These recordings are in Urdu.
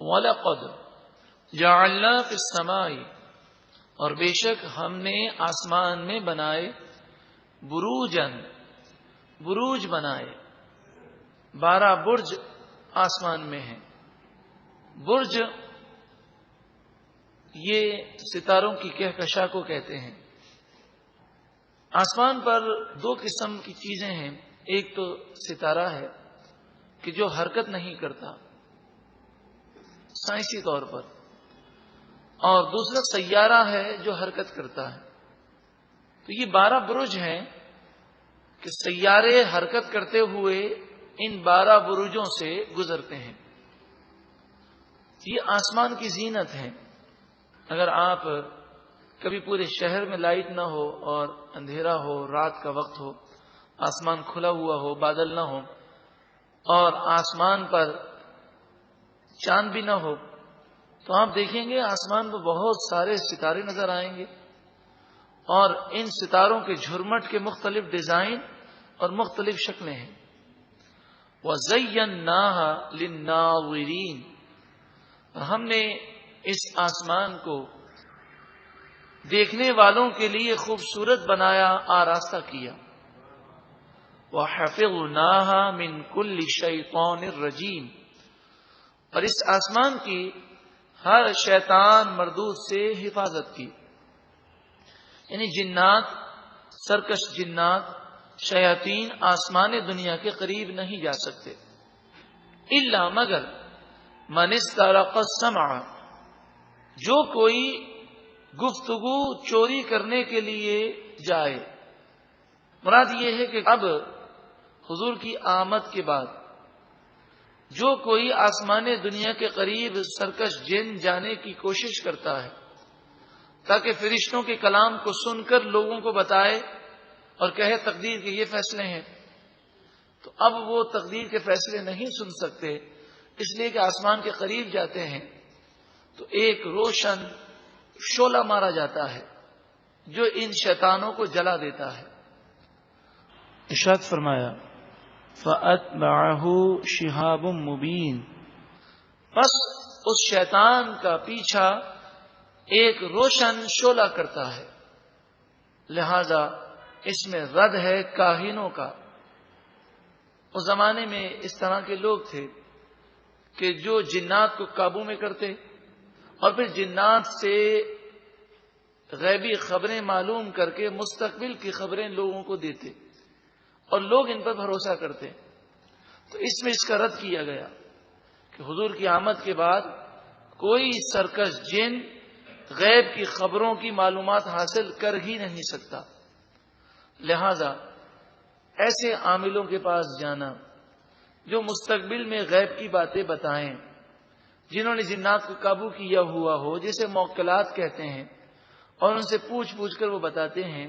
وَلَقَدْ جَعَلْنَا فِي السَّمَاءِ، اور بے شک ہم نے آسمان میں بنائے بروجن، بروج بنائے، 12 برج آسمان میں ہیں۔ برج یہ ستاروں کی کہکشاں کو کہتے ہیں۔ آسمان پر 2 قسم کی چیزیں ہیں، ایک تو ستارہ ہے کہ جو حرکت نہیں کرتا سائنسی طور پر، اور دوسرا سیارہ ہے جو حرکت کرتا ہے۔ تو یہ 12 برج ہیں کہ سیارے حرکت کرتے ہوئے ان 12 برجوں سے گزرتے ہیں۔ یہ آسمان کی زینت ہے۔ اگر آپ کبھی پورے شہر میں لائٹ نہ ہو اور اندھیرا ہو، رات کا وقت ہو، آسمان کھلا ہوا ہو، بادل نہ ہو، اور آسمان پر چاند بھی نہ ہو، تو آپ دیکھیں گے آسمان پر بہت سارے ستارے نظر آئیں گے، اور ان ستاروں کے جھرمٹ کے مختلف ڈیزائن اور مختلف شکلیں ہیں۔ وَزَيَّنَّاهَا لِلنَّاظِرِينَ، اور ہم نے اس آسمان کو دیکھنے والوں کے لیے خوبصورت بنایا، آراستہ کیا۔ وَحَفِظْنَاهَا مِنْ كُلِّ شَيْطَانٍ رَجِيمٍ، اور اس آسمان کی ہر شیطان مردود سے حفاظت کی، یعنی جنات، سرکش جنات، شیاطین آسمان دنیا کے قریب نہیں جا سکتے، الا مگر من استرق السمع، جو کوئی گفتگو چوری کرنے کے لیے جائے۔ مراد یہ ہے کہ اب حضور کی آمد کے بعد جو کوئی آسمان دنیا کے قریب سرکش جن جانے کی کوشش کرتا ہے تاکہ فرشتوں کے کلام کو سن کر لوگوں کو بتائے اور کہے تقدیر کے یہ فیصلے ہیں، تو اب وہ تقدیر کے فیصلے نہیں سن سکتے، اس لیے کہ آسمان کے قریب جاتے ہیں تو ایک روشن شعلہ مارا جاتا ہے جو ان شیطانوں کو جلا دیتا ہے۔ ارشاد فرمایا فَأَتْبَعَهُ شِهَابٌ مُبِينٌ، بس اس شیطان کا پیچھا ایک روشن شعلہ کرتا ہے، لہذا اس میں رد ہے کاہنوں کا۔ اس زمانے میں اس طرح کے لوگ تھے کہ جو جنات کو قابو میں کرتے اور پھر جنات سے غیبی خبریں معلوم کر کے مستقبل کی خبریں لوگوں کو دیتے اور لوگ ان پر بھروسہ کرتے۔ تو اس میں اس کا رد کیا گیا کہ حضور کی آمد کے بعد کوئی سرکش جن غیب کی خبروں کی معلومات حاصل کر ہی نہیں سکتا، لہذا ایسے عاملوں کے پاس جانا جو مستقبل میں غیب کی باتیں بتائیں، جنہوں نے جنات کو قابو کیا ہوا ہو، جسے موکلات کہتے ہیں، اور ان سے پوچھ کر وہ بتاتے ہیں،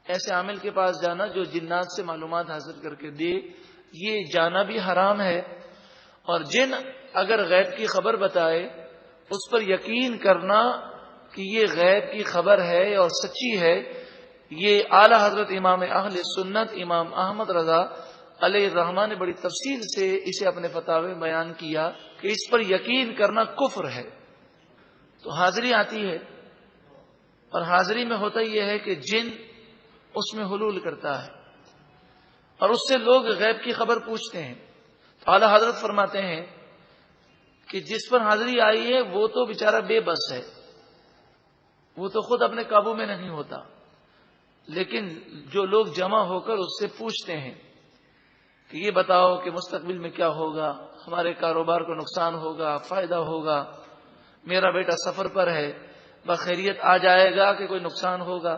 ایسے عامل کے پاس جانا جو جنات سے معلومات حاصل کر کے دے، یہ جانا بھی حرام ہے، اور جن اگر غیب کی خبر بتائے اس پر یقین کرنا کہ یہ غیب کی خبر ہے اور سچی ہے، یہ اعلی حضرت امام اہل سنت امام احمد رضا علیہ الرحمہ نے بڑی تفصیل سے اسے اپنے فتاوی میں بیان کیا کہ اس پر یقین کرنا کفر ہے۔ تو حاضری آتی ہے، اور حاضری میں ہوتا یہ ہے کہ جن اس میں حلول کرتا ہے اور اس سے لوگ غیب کی خبر پوچھتے ہیں۔ تو اعلی حضرت فرماتے ہیں کہ جس پر حاضری آئی ہے وہ تو بیچارہ بے بس ہے، وہ تو خود اپنے قابو میں نہیں ہوتا، لیکن جو لوگ جمع ہو کر اس سے پوچھتے ہیں کہ یہ بتاؤ کہ مستقبل میں کیا ہوگا، ہمارے کاروبار کو نقصان ہوگا، فائدہ ہوگا، میرا بیٹا سفر پر ہے، بخیریت آ جائے گا کہ کوئی نقصان ہوگا،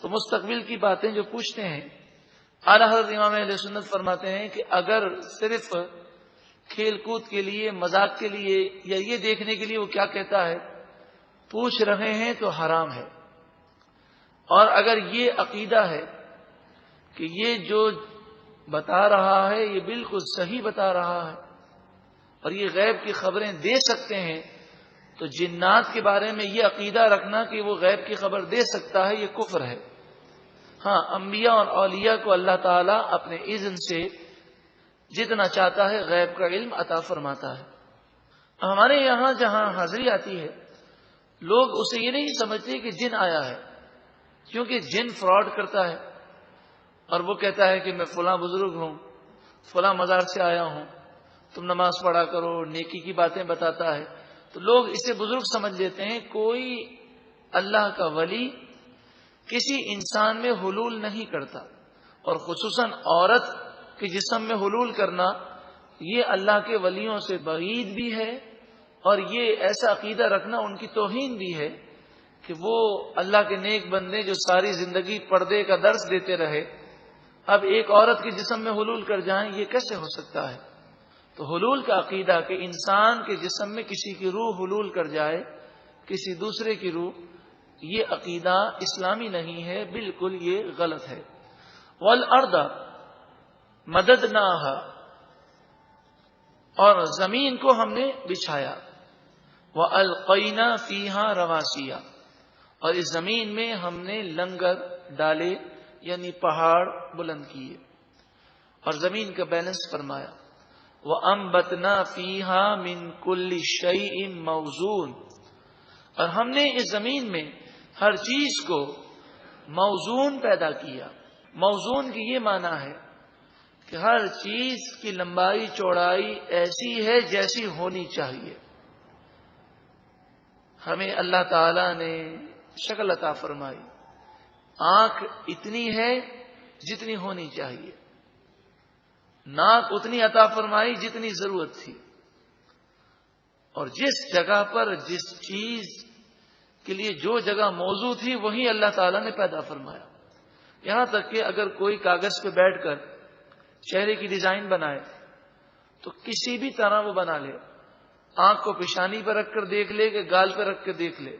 تو مستقبل کی باتیں جو پوچھتے ہیں، اعلیٰ حضرت امام اہل سنت فرماتے ہیں کہ اگر صرف کھیل کود کے لیے، مذاق کے لیے یا یہ دیکھنے کے لیے وہ کیا کہتا ہے پوچھ رہے ہیں تو حرام ہے، اور اگر یہ عقیدہ ہے کہ یہ جو بتا رہا ہے یہ بالکل صحیح بتا رہا ہے اور یہ غیب کی خبریں دے سکتے ہیں، تو جنات کے بارے میں یہ عقیدہ رکھنا کہ وہ غیب کی خبر دے سکتا ہے یہ کفر ہے۔ ہاں، انبیاء اور اولیاء کو اللہ تعالیٰ اپنے اذن سے جتنا چاہتا ہے غیب کا علم عطا فرماتا ہے۔ ہمارے یہاں جہاں حاضری آتی ہے لوگ اسے یہ نہیں سمجھتے کہ جن آیا ہے، کیونکہ جن فراڈ کرتا ہے اور وہ کہتا ہے کہ میں فلاں بزرگ ہوں، فلاں مزار سے آیا ہوں، تم نماز پڑھا کرو، نیکی کی باتیں بتاتا ہے، تو لوگ اسے بزرگ سمجھ لیتے ہیں۔ کوئی اللہ کا ولی کسی انسان میں حلول نہیں کرتا، اور خصوصاً عورت کے جسم میں حلول کرنا یہ اللہ کے ولیوں سے بعید بھی ہے، اور یہ ایسا عقیدہ رکھنا ان کی توہین بھی ہے کہ وہ اللہ کے نیک بندے جو ساری زندگی پردے کا درس دیتے رہے اب ایک عورت کے جسم میں حلول کر جائیں، یہ کیسے ہو سکتا ہے؟ تو حلول کا عقیدہ کہ انسان کے جسم میں کسی کی روح حلول کر جائے، کسی دوسرے کی روح، یہ عقیدہ اسلامی نہیں ہے، بالکل یہ غلط ہے۔ والارض مددناہا، اور زمین کو ہم نے بچھایا، وَأَلْقَيْنَا فِيهَا رَوَاسِيَ، اور اس زمین میں ہم نے لنگر ڈالے، یعنی پہاڑ بلند کیے اور زمین کا بیلنس فرمایا۔ وَأَنبَتْنَا فِيهَا مِن كُلِّ شَيْءٍ مَوْزُونٍ، اور ہم نے اس زمین میں ہر چیز کو موزون پیدا کیا۔ موزون کی یہ معنی ہے کہ ہر چیز کی لمبائی چوڑائی ایسی ہے جیسی ہونی چاہیے۔ ہمیں اللہ تعالی نے شکل عطا فرمائی، آنکھ اتنی ہے جتنی ہونی چاہیے، ناک اتنی عطا فرمائی جتنی ضرورت تھی، اور جس جگہ پر جس چیز کے لیے جو جگہ موضوع تھی وہی اللہ تعالیٰ نے پیدا فرمایا۔ یہاں تک کہ اگر کوئی کاغذ پہ بیٹھ کر چہرے کی ڈیزائن بنائے تو کسی بھی طرح وہ بنا لے، آنکھ کو پیشانی پر رکھ کر دیکھ لے کہ گال پہ رکھ کر دیکھ لے،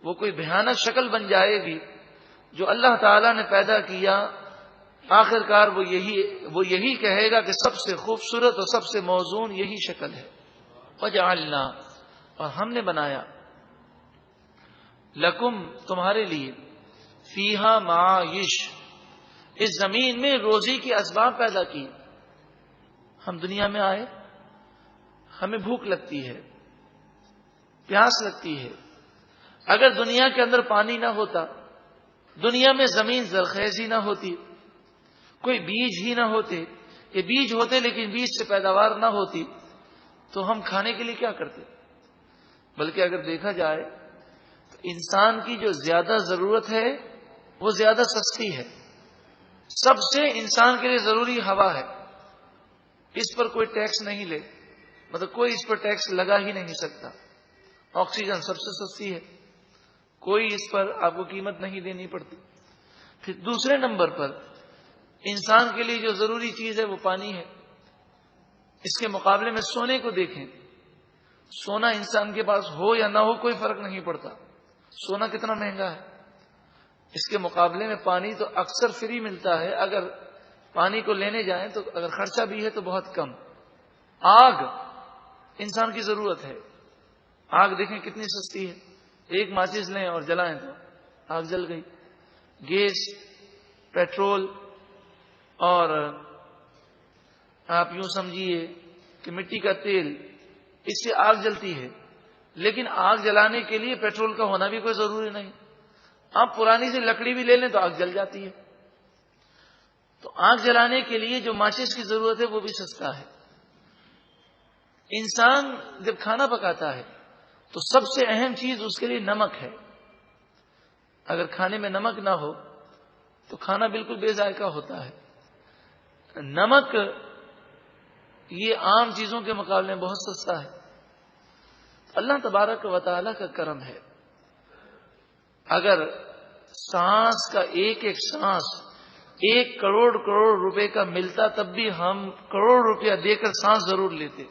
وہ کوئی بھیانک شکل بن جائے گی۔ جو اللہ تعالیٰ نے پیدا کیا آخر کار وہ یہی کہے گا کہ سب سے خوبصورت اور سب سے موزون یہی شکل ہے۔ وجعلنا، اور ہم نے بنایا، لکم تمہارے لیے، فیہا معایش، اس زمین میں روزی کے اسباب پیدا کی۔ ہم دنیا میں آئے، ہمیں بھوک لگتی ہے، پیاس لگتی ہے، اگر دنیا کے اندر پانی نہ ہوتا، دنیا میں زمین زرخیز ہی نہ ہوتی، کوئی بیج ہی نہ ہوتے، کہ بیج ہوتے لیکن بیج سے پیداوار نہ ہوتی، تو ہم کھانے کے لیے کیا کرتے؟ بلکہ اگر دیکھا جائے تو انسان کی جو زیادہ ضرورت ہے وہ زیادہ سستی ہے۔ سب سے انسان کے لیے ضروری ہوا ہے، اس پر کوئی ٹیکس نہیں لے، مطلب کوئی اس پر ٹیکس لگا ہی نہیں سکتا۔ آکسیجن سب سے سستی ہے، کوئی اس پر آپ کو قیمت نہیں دینی پڑتی۔ پھر دوسرے نمبر پر انسان کے لیے جو ضروری چیز ہے وہ پانی ہے۔ اس کے مقابلے میں سونے کو دیکھیں، سونا انسان کے پاس ہو یا نہ ہو کوئی فرق نہیں پڑتا، سونا کتنا مہنگا ہے، اس کے مقابلے میں پانی تو اکثر فری ملتا ہے، اگر پانی کو لینے جائیں تو اگر خرچہ بھی ہے تو بہت کم۔ آگ انسان کی ضرورت ہے، آگ دیکھیں کتنی سستی ہے، ایک ماچس لیں اور جلائیں تو آگ جل گئی۔ گیس، پیٹرول، اور آپ یوں سمجھیے کہ مٹی کا تیل، اس سے آگ جلتی ہے، لیکن آگ جلانے کے لیے پیٹرول کا ہونا بھی کوئی ضروری نہیں، آپ پرانی سی لکڑی بھی لے لیں تو آگ جل جاتی ہے۔ تو آگ جلانے کے لیے جو ماچس کی ضرورت ہے وہ بھی سستا ہے۔ انسان جب کھانا پکاتا ہے تو سب سے اہم چیز اس کے لیے نمک ہے، اگر کھانے میں نمک نہ ہو تو کھانا بالکل بے ذائقہ ہوتا ہے۔ نمک یہ عام چیزوں کے مقابلے میں بہت سستا ہے۔ اللہ تبارک و تعالیٰ کا کرم ہے، اگر سانس کا ایک ایک سانس 1 کروڑ کروڑ روپے کا ملتا تب بھی ہم کروڑ روپیہ دے کر سانس ضرور لیتے۔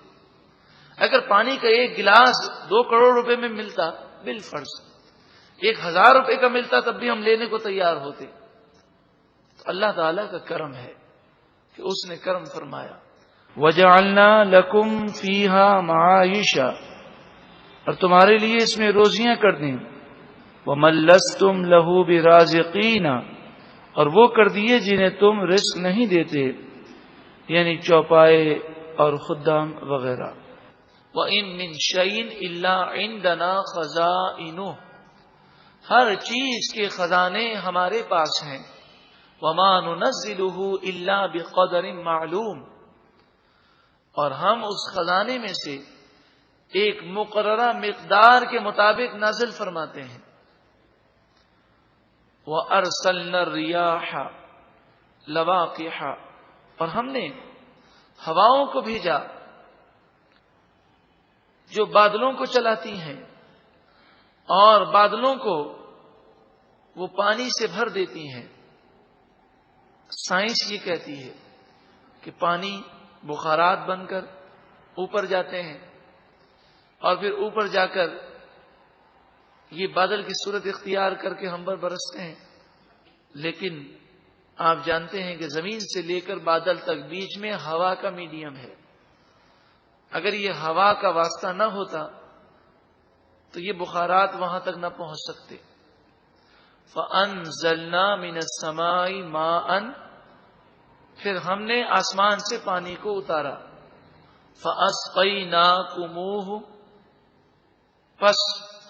اگر پانی کا ایک گلاس 2 کروڑ روپے میں ملتا، بالفرض 1000 روپے کا ملتا تب بھی ہم لینے کو تیار ہوتے۔ تو اللہ تعالیٰ کا کرم ہے کہ اس نے کرم فرمایا۔ وَجَعَلْنَا لَكُمْ فِيهَا مَعَایِشَ، اور تمہارے لیے اس میں روزیاں کر دیں۔ وَمَن لَّسْتُمْ لَهُ بِرَازِقِينَ، اور وہ کر دیے جنہیں تم رزق نہیں دیتے، یعنی چوپائے اور خدام وغیرہ۔ وَإِن مِّن شَيْءٍ إِلَّا عِندَنَا خَزَائِنُهُ، ہر چیز کے خزانے ہمارے پاس ہیں. وَمَا نُنَزِّلُهُ إِلَّا بِقَدَرٍ مَعْلُومٍ، اور ہم اس خزانے میں سے ایک مقررہ مقدار کے مطابق نازل فرماتے ہیں. وَأَرْسَلْنَا الرِّيَاحَ لَوَاقِحَ، اور ہم نے ہواؤں کو بھیجا جو بادلوں کو چلاتی ہیں اور بادلوں کو وہ پانی سے بھر دیتی ہیں. سائنس یہ کہتی ہے کہ پانی بخارات بن کر اوپر جاتے ہیں اور پھر اوپر جا کر یہ بادل کی صورت اختیار کر کے ہم پر برستے ہیں. لیکن آپ جانتے ہیں کہ زمین سے لے کر بادل تک بیچ میں ہوا کا میڈیم ہے. اگر یہ ہوا کا واسطہ نہ ہوتا تو یہ بخارات وہاں تک نہ پہنچ سکتے. فَأَنزَلْنَا مِنَ السَّمَاءِ مَاءً، پھر ہم نے آسمان سے پانی کو اتارا. فَأَسْقَيْنَاكُمُوهُ، پس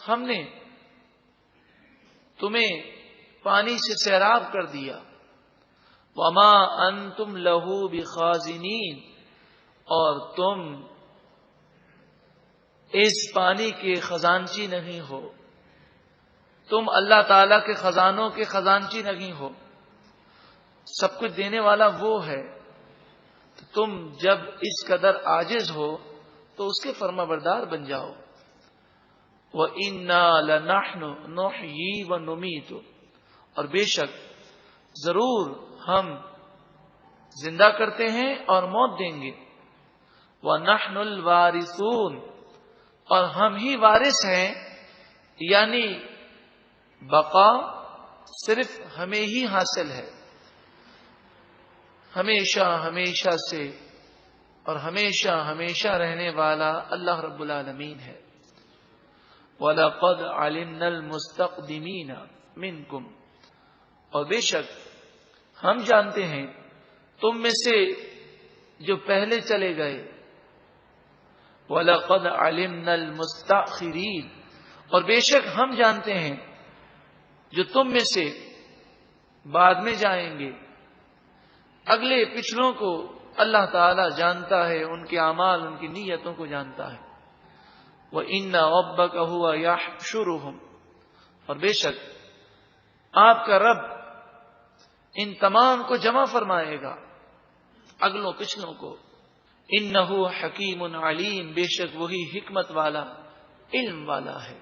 ہم نے تمہیں پانی سے سیراب کر دیا. وَمَا أَنْتُمْ لَهُ بِخَازِنِينَ، اور تم اس پانی کے خزانچی نہیں ہو. تم اللہ تعالی کے خزانوں کے خزانچی نہیں ہو. سب کچھ دینے والا وہ ہے. تو تم جب اس قدر عاجز ہو تو اس کے فرما بردار بن جاؤ. وَإِنَّا لَنَحْنُ نُحْيِي وَنُمِيتُ، اور بے شک ضرور ہم زندہ کرتے ہیں اور موت دیں گے. وَنَحْنُ الْوَارِثُونَ، اور ہم ہی وارث ہیں، یعنی بقا صرف ہمیں ہی حاصل ہے. ہمیشہ ہمیشہ سے اور ہمیشہ ہمیشہ رہنے والا اللہ رب العالمین ہے. وَلَقَدْ عَلِمْنَا الْمُسْتَقْدِمِينَ مِنْكُمْ، اور بے شک ہم جانتے ہیں تم میں سے جو پہلے چلے گئے. وَلَقَدْ عَلِمْنَا الْمُسْتَأْخِرِينَ، اور بے شک ہم جانتے ہیں جو تم میں سے بعد میں جائیں گے. اگلے پچھلوں کو اللہ تعالی جانتا ہے، ان کے اعمال ان کی نیتوں کو جانتا ہے. وَإِنَّ رَبَّكَ هُوَ يَحْشُرُهُمْ، اور بے شک آپ کا رب ان تمام کو جمع فرمائے گا، اگلوں پچھلوں کو. انہ حکیم علیم، بے شک وہی حکمت والا علم والا ہے.